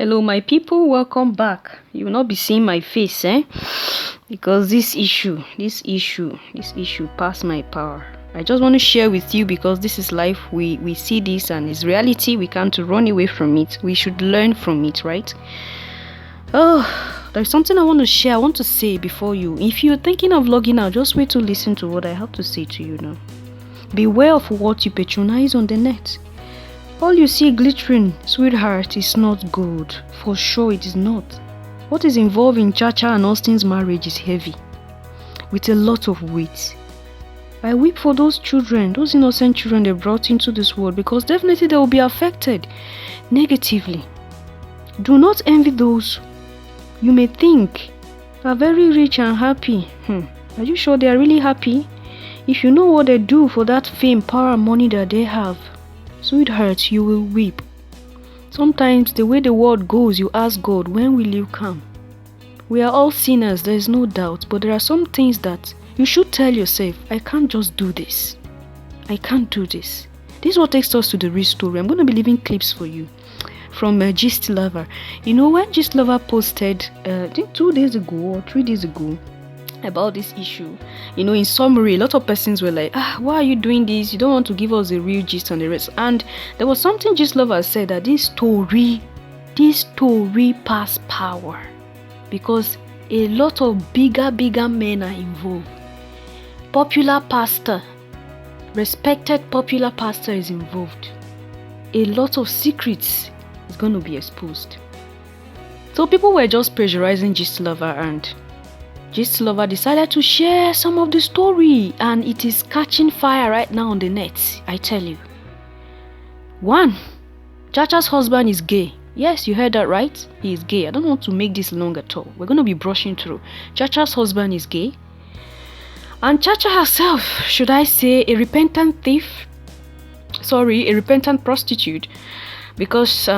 Hello my people, welcome back. You will not be seeing my face, because this issue past my power. I just want to share with you because this is life. We see this and it's reality. We can't run away from it. We should learn from it, right? Oh, there's something I want to share. I want to say before you. If you're thinking of logging out, just wait to listen to what I have to say to you now. Beware of what you patronize on the net. All you see glittering, sweetheart, is not good. For sure it is not. What is involved in Chacha and Austin's marriage is heavy, with a lot of weight. I weep for those children, those innocent children they brought into this world, because definitely they will be affected negatively. Do not envy those you may think are very rich and happy. Are you sure they are really happy? If you know what they do for that fame, power, and money that they have, sweetheart, you will weep. Sometimes the way the world goes, you ask God, when will you come? We are all sinners, there is no doubt, but there are some things that you should tell yourself, I can't just do this. I can't do this. This is what takes us to the real story. I'm going to be leaving clips for you from Gist Lover. You know, when Gist Lover posted, I think 2 days ago or 3 days ago, about this issue, you know, in summary, a lot of persons were like, why are you doing this? You don't want to give us the real gist and the rest. And there was something Gist Lover said, that this story past power, because a lot of bigger men are involved. Popular pastor, respected popular pastor is involved. A lot of secrets is going to be exposed. So people were just pressurizing Gist Lover, and Gist Lover decided to share some of the story, and it is catching fire right now on the net, I tell you. 1. Chacha's husband is gay. Yes, you heard that right? He is gay. I don't want to make this long at all. We're going to be brushing through. Chacha's husband is gay. And Chacha herself, should I say, a repentant thief? Sorry, a repentant prostitute. Because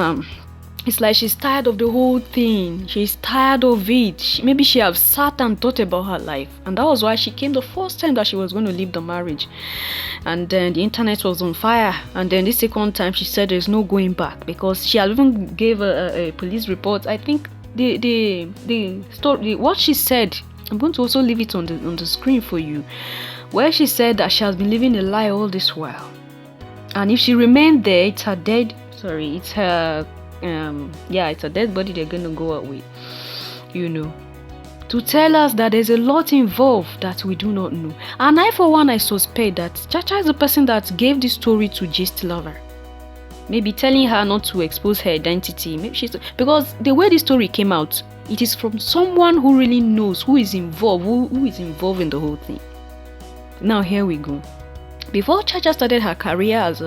it's like she's tired of the whole thing. She's tired of it. Maybe she has sat and thought about her life. And that was why she came the first time that she was going to leave the marriage. And then the internet was on fire. And then the second time she said there's no going back. Because she had even gave a police report. I think the story, what she said, I'm going to also leave it on the screen for you. Where she said that she has been living a lie all this while. And if she remained there, it's her dead, sorry, it's her it's a dead body they're gonna go out with, you know, to tell us that there's a lot involved that we do not know. And I, for one, I suspect that Chacha is the person that gave this story to Gist Lover, maybe telling her not to expose her identity. Maybe she's, because the way this story came out, it is from someone who really knows, who is involved, who is involved in the whole thing. Now here we go. Before Chacha started her career as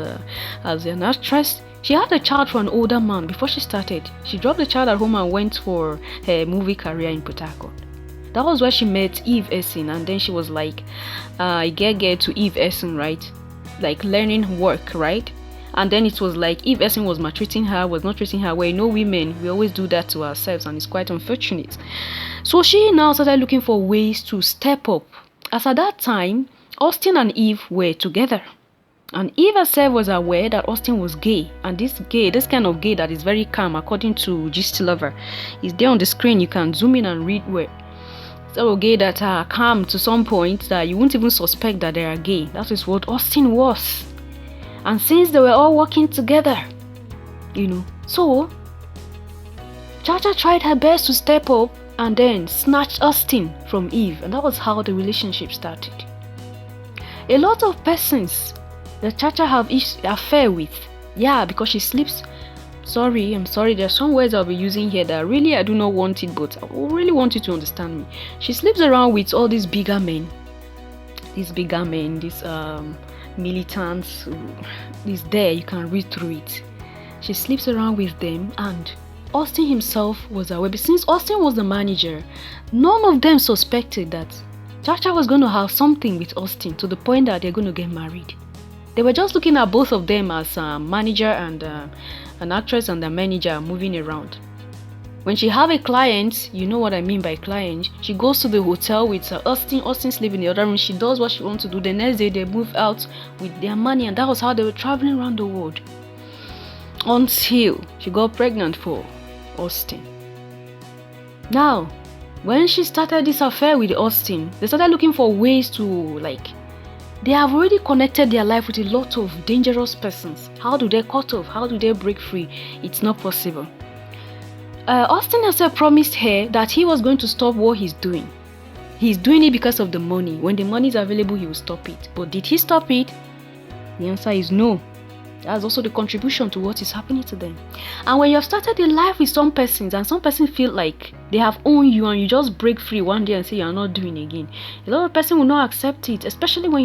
an actress, she had a child for an older man before she started. She dropped the child at home and went for her movie career in Port Harcourt. That was where she met Eve Essen, and then she was like, get to Eve Essen, right? Like learning work, right? And then it was like Eve Essen was maltreating her, was not treating her well. You know, women, we always do that to ourselves, and it's quite unfortunate. So she now started looking for ways to step up. As at that time, Austin and Eve were together. And Eve herself was aware that Austin was gay, and this kind of gay that is very calm, according to Gist Lover, is there on the screen. You can zoom in and read where. So gay that are calm to some point that you won't even suspect that they are gay. That is what Austin was. And since they were all working together, you know, so Chacha tried her best to step up and then snatch Austin from Eve, and that was how the relationship started. A lot of persons that Chacha have affair with, because she sleeps. I'm sorry, there's some words I'll be using here that really I do not want it, but I really want you to understand me. She sleeps around with all these bigger men, these militants, there, you can read through it. She sleeps around with them, and Austin himself was aware. But since Austin was the manager, none of them suspected that Chacha was going to have something with Austin, to the point that they're going to get married. They were just looking at both of them as a manager and an actress and a manager moving around. When she have a client, you know what I mean by client, she goes to the hotel with Austin. Austin sleeps in the other room. She does what she wants to do. The next day they move out with their money, and that was how they were traveling around the world. Until she got pregnant for Austin. Now, when she started this affair with Austin, they started looking for ways to, they have already connected their life with a lot of dangerous persons. How do they cut off? How do they break free? It's not possible. Austin herself promised her that he was going to stop what he's doing. He's doing it because of the money. When the money is available, he will stop it. But did he stop it? The answer is no. That's also the contribution to what is happening to them. And when you have started a life with some persons and some persons feel like they have owned you and you just break free one day and say you are not doing again, a lot of person will not accept it, especially when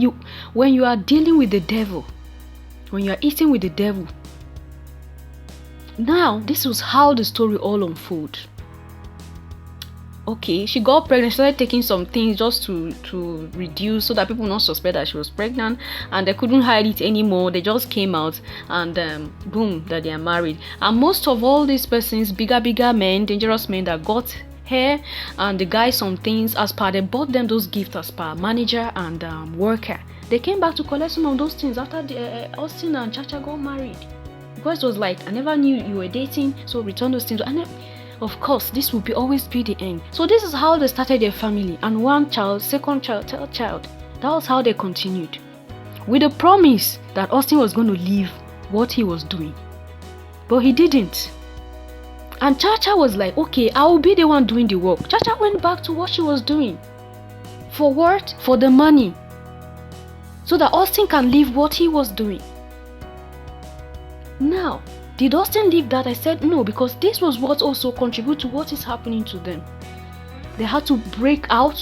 you are dealing with the devil, when you are eating with the devil. Now, this was how the story all unfolded. Okay, she got pregnant. She started taking some things just to reduce so that people will not suspect that she was pregnant, and they couldn't hide it anymore. They just came out and boom, that they are married. And most of all these persons, bigger men, dangerous men that got her and the guy some things as per, they bought them those gifts as per manager and worker. They came back to collect some of those things after Austin and Chacha got married, because it was like, I never knew you were dating, so return those things. And of course, this will always be the end. So this is how they started their family. And one child, second child, third child. That was how they continued. With the promise that Austin was going to leave what he was doing. But he didn't. And Chacha was like, okay, I will be the one doing the work. Chacha went back to what she was doing. For what? For the money. So that Austin can leave what he was doing. Now, did Austin leave that? I said no, because this was what also contributed to what is happening to them. They had to break out,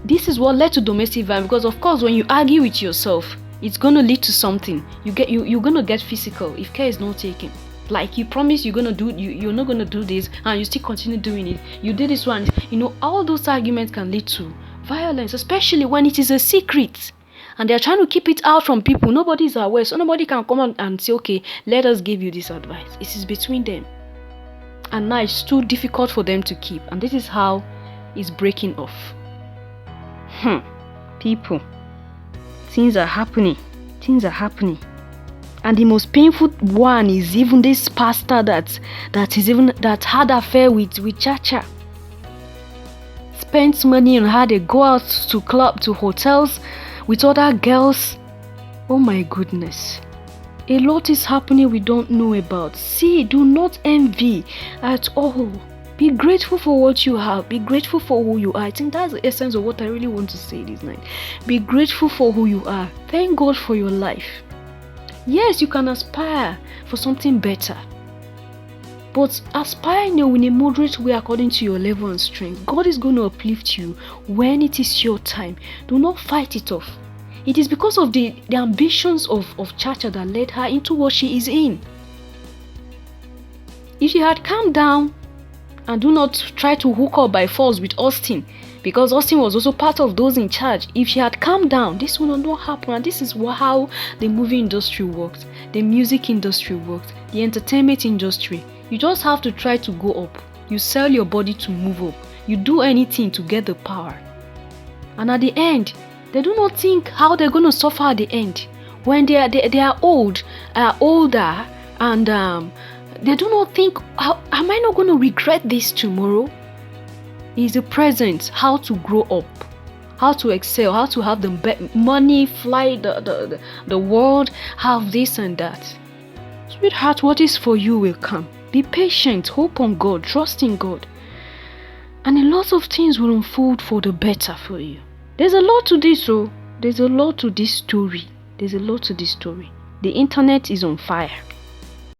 This is what led to domestic violence, because of course when you argue with yourself, it's going to lead to something. You're going to get physical if care is not taken. Like you promise you're not going to do this and you still continue doing it. You did this one. All those arguments can lead to violence, especially when it is a secret. And they're trying to keep it out from people. Nobody is aware. So nobody can come on and say, okay, let us give you this advice. It is between them. And now it's too difficult for them to keep. And this is how it's breaking off. People. Things are happening. And the most painful one is even this pastor that had affair with Chacha. Spent money on her. They go out to club, to hotels with other girls. Oh my goodness. A lot is happening we don't know about. See, do not envy at all. Be grateful for what you have. Be grateful for who you are. I think that's the essence of what I really want to say this night. Be grateful for who you are. Thank God for your life. Yes, you can aspire for something better. But aspire in a moderate way according to your level and strength. God is going to uplift you when it is your time. Do not fight it off. It is because of the ambitions of Chacha that led her into what she is in. If she had calmed down and do not try to hook up by force with Austin, because Austin was also part of those in charge, if she had calmed down, this would not happen. And this is how the movie industry works, the music industry works, the entertainment industry. You just have to try to go up. You sell your body to move up. You do anything to get the power. And at the end, they do not think how they're going to suffer at the end. When they are older, and they do not think, am I not going to regret this tomorrow? It's the present, how to grow up, how to excel, how to have the money, fly the world, have this and that. Sweetheart, what is for you will come. Be patient, hope on God, trust in God. And a lot of things will unfold for the better for you. There's a lot to this, There's a lot to this story. The internet is on fire.